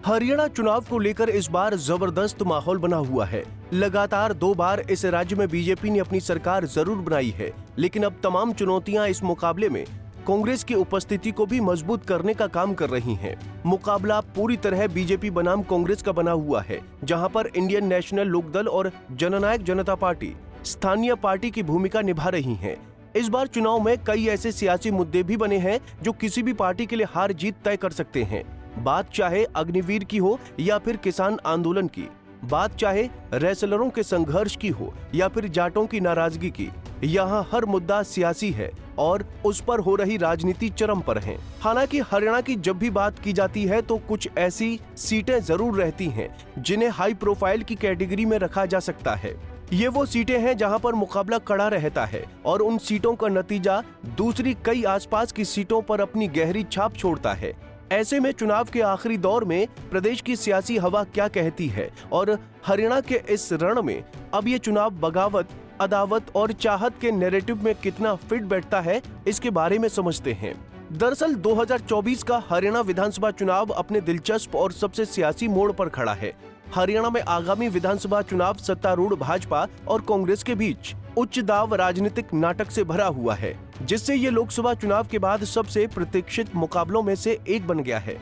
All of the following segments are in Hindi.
हरियाणा चुनाव को लेकर इस बार जबरदस्त माहौल बना हुआ है। लगातार 2 बार इस राज्य में बीजेपी ने अपनी सरकार जरूर बनाई है, लेकिन अब तमाम चुनौतियां इस मुकाबले में कांग्रेस की उपस्थिति को भी मजबूत करने का काम कर रही हैं। मुकाबला पूरी तरह बीजेपी बनाम कांग्रेस का बना हुआ है, जहां पर इंडियन नेशनल लोकदल और जननायक जनता पार्टी स्थानीय पार्टी की भूमिका निभा रही हैं। इस बार चुनाव में कई ऐसे सियासी मुद्दे भी बने हैं जो किसी भी पार्टी के लिए हार जीत तय कर सकते हैं। बात चाहे अग्निवीर की हो या फिर किसान आंदोलन की, बात चाहे रेसलरों के संघर्ष की हो या फिर जाटों की नाराजगी की, यहाँ हर मुद्दा सियासी है और उस पर हो रही राजनीति चरम पर है। हालांकि हरियाणा की जब भी बात की जाती है तो कुछ ऐसी सीटें जरूर रहती हैं जिन्हें हाई प्रोफाइल की कैटेगरी में रखा जा सकता है। ये वो सीटें हैं जहां पर मुकाबला कड़ा रहता है और उन सीटों का नतीजा दूसरी कई आसपास की सीटों पर अपनी गहरी छाप छोड़ता है। ऐसे में चुनाव के आखिरी दौर में प्रदेश की सियासी हवा क्या कहती है और हरियाणा के इस रण में अब ये चुनाव बगावत, अदावत और चाहत के नैरेटिव में कितना फिट बैठता है, इसके बारे में समझते हैं। दरअसल 2024 का हरियाणा विधानसभा चुनाव अपने दिलचस्प और सबसे सियासी मोड़ पर खड़ा है। हरियाणा में आगामी विधानसभा चुनाव सत्तारूढ़ भाजपा और कांग्रेस के बीच उच्च दाव राजनीतिक नाटक से भरा हुआ है, जिससे ये लोकसभा चुनाव के बाद सबसे प्रतीक्षित मुकाबलों में से एक बन गया है।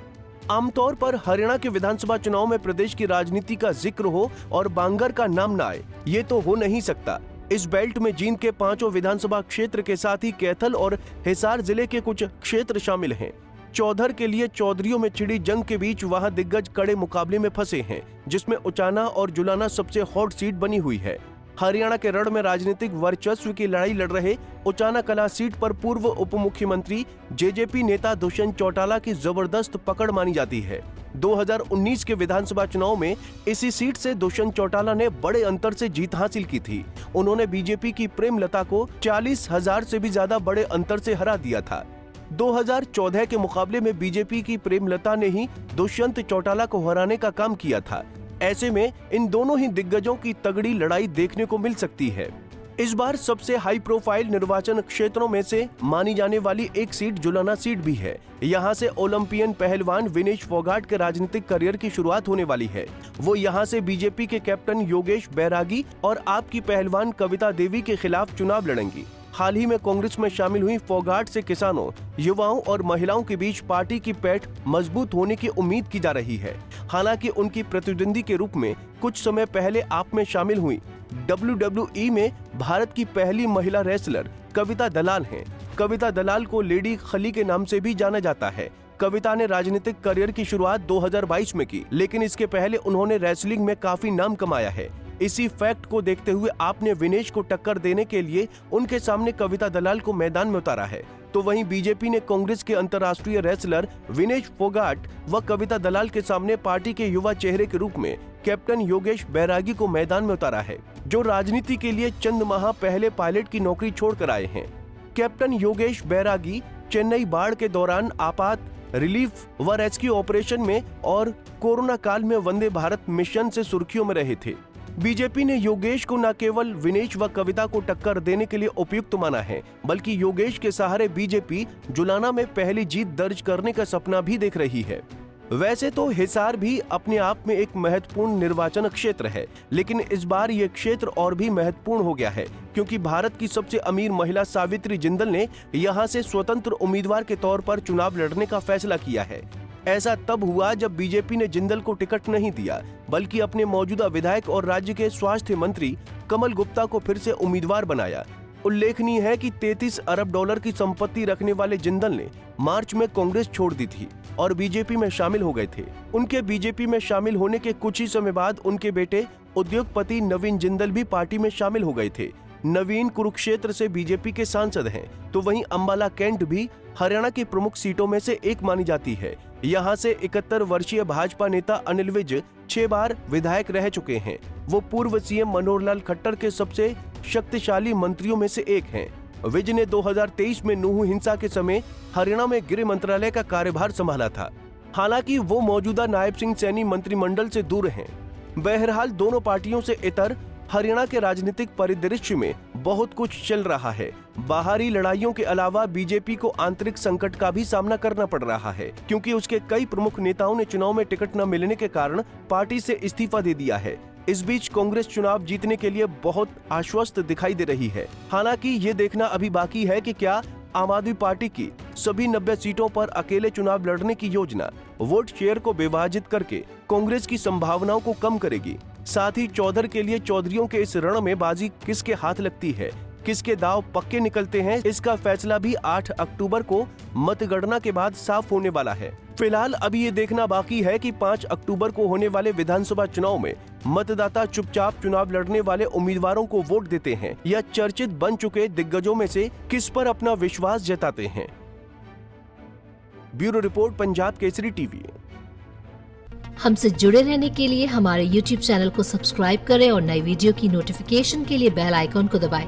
आमतौर पर हरियाणा के विधानसभा चुनाव में प्रदेश की राजनीति का जिक्र हो और बांगर का नाम न आए, ये तो हो नहीं सकता। इस बेल्ट में जींद के 5 विधानसभा क्षेत्र के साथ ही कैथल और हिसार जिले के कुछ क्षेत्र शामिल हैं। चौधर के लिए चौधरियों में छिड़ी जंग के बीच वहां दिग्गज कड़े मुकाबले में फंसे हैं, जिसमें उचाना और जुलाना सबसे हॉट सीट बनी हुई है। हरियाणा के रण में राजनीतिक वर्चस्व की लड़ाई लड़ रहे उचाना कला सीट पर पूर्व उप मुख्यमंत्री जेजेपी नेता दुष्यंत चौटाला की जबरदस्त पकड़ मानी जाती है। 2019 के विधानसभा चुनाव में इसी सीट से दुष्यंत चौटाला ने बड़े अंतर से जीत हासिल की थी। उन्होंने बीजेपी की प्रेमलता को 40,000 से भी ज्यादा बड़े अंतर से हरा दिया था। 2014 के मुकाबले में बीजेपी की प्रेमलता ने ही दुष्यंत चौटाला को हराने का काम किया था। ऐसे में इन दोनों ही दिग्गजों की तगड़ी लड़ाई देखने को मिल सकती है। इस बार सबसे हाई प्रोफाइल निर्वाचन क्षेत्रों में से मानी जाने वाली एक सीट जुलाना सीट भी है। यहाँ से ओलंपियन पहलवान विनेश फोगाट के राजनीतिक करियर की शुरुआत होने वाली है। वो यहाँ से बीजेपी के कैप्टन योगेश बैरागी और आप की पहलवान कविता देवी के खिलाफ चुनाव लड़ेंगी। हाल ही में कांग्रेस में शामिल हुई फोगाट से किसानों, युवाओं और महिलाओं के बीच पार्टी की पैठ मजबूत होने की उम्मीद की जा रही है। हालांकि उनकी प्रतिद्वंदी के रूप में कुछ समय पहले आप में शामिल हुई WWE में भारत की पहली महिला रेसलर कविता दलाल हैं। कविता दलाल को लेडी खली के नाम से भी जाना जाता है। कविता ने राजनीतिक करियर की शुरुआत 2022 में की, लेकिन इसके पहले उन्होंने रेसलिंग में काफी नाम कमाया है। इसी फैक्ट को देखते हुए आपने विनेश को टक्कर देने के लिए उनके सामने कविता दलाल को मैदान में उतारा है। तो वहीं बीजेपी ने कांग्रेस के अंतर्राष्ट्रीय रेसलर विनेश फोगाट व कविता दलाल के सामने पार्टी के युवा चेहरे के रूप में कैप्टन योगेश बैरागी को मैदान में उतारा है, जो राजनीति के लिए चंद माह पहले पायलट की नौकरी छोड़कर आए हैं। कैप्टन योगेश बैरागी चेन्नई बाढ़ के दौरान आपात रिलीफ व रेस्क्यू ऑपरेशन में और कोरोना काल में वंदे भारत मिशन से सुर्खियों में रहे थे। बीजेपी ने योगेश को न केवल विनेश व कविता को टक्कर देने के लिए उपयुक्त माना है, बल्कि योगेश के सहारे बीजेपी जुलाना में पहली जीत दर्ज करने का सपना भी देख रही है। वैसे तो हिसार भी अपने आप में एक महत्वपूर्ण निर्वाचन क्षेत्र है, लेकिन इस बार ये क्षेत्र और भी महत्वपूर्ण हो गया है, क्योंकि भारत की सबसे अमीर महिला सावित्री जिंदल ने यहाँ से स्वतंत्र उम्मीदवार के तौर पर चुनाव लड़ने का फैसला किया है। ऐसा तब हुआ जब बीजेपी ने जिंदल को टिकट नहीं दिया, बल्कि अपने मौजूदा विधायक और राज्य के स्वास्थ्य मंत्री कमल गुप्ता को फिर से उम्मीदवार बनाया। उल्लेखनीय है कि 33 अरब डॉलर की संपत्ति रखने वाले जिंदल ने मार्च में कांग्रेस छोड़ दी थी और बीजेपी में शामिल हो गए थे। उनके बीजेपी में शामिल होने के कुछ ही समय बाद उनके बेटे उद्योगपति नवीन जिंदल भी पार्टी में शामिल हो गए थे। नवीन कुरुक्षेत्र से बीजेपी के सांसद हैं, तो वहीं अंबाला कैंट भी हरियाणा की प्रमुख सीटों में से एक मानी जाती है। यहाँ से 71 वर्षीय भाजपा नेता अनिल विज 6 बार विधायक रह चुके हैं। वो पूर्व सीएम मनोहर लाल खट्टर के सबसे शक्तिशाली मंत्रियों में से एक हैं। विज ने 2023 में नूह हिंसा के समय हरियाणा में गृह मंत्रालय का कार्यभार संभाला था। हालांकि वो मौजूदा नायब सिंह सैनी मंत्रिमंडल से दूर हैं। बहरहाल दोनों पार्टियों से इतर हरियाणा के राजनीतिक परिदृश्य में बहुत कुछ चल रहा है। बाहरी लड़ाइयों के अलावा बीजेपी को आंतरिक संकट का भी सामना करना पड़ रहा है, क्योंकि उसके कई प्रमुख नेताओं ने चुनाव में टिकट न मिलने के कारण पार्टी से इस्तीफा दे दिया है। इस बीच कांग्रेस चुनाव जीतने के लिए बहुत आश्वस्त दिखाई दे रही है। हालांकि ये देखना अभी बाकी है कि क्या आम आदमी पार्टी की सभी 90 सीटों पर अकेले चुनाव लड़ने की योजना वोट शेयर को विभाजित करके कांग्रेस की संभावनाओं को कम करेगी। साथ ही चौधर के लिए चौधरियों के इस रण में बाजी किसके हाथ लगती है, किसके दांव पक्के निकलते हैं, इसका फैसला भी 8 अक्टूबर को मतगणना के बाद साफ होने वाला है। फिलहाल अभी ये देखना बाकी है कि 5 अक्टूबर को होने वाले विधानसभा चुनाव में मतदाता चुपचाप चुनाव लड़ने वाले उम्मीदवारों को वोट देते हैं या चर्चित बन चुके दिग्गजों में से किस पर अपना विश्वास जताते हैं। Bureau report, Punjab Kesari TV. हमसे जुड़े रहने के लिए हमारे YouTube चैनल को सब्सक्राइब करें और नई वीडियो की नोटिफिकेशन के लिए बेल आइकॉन को दबाएं।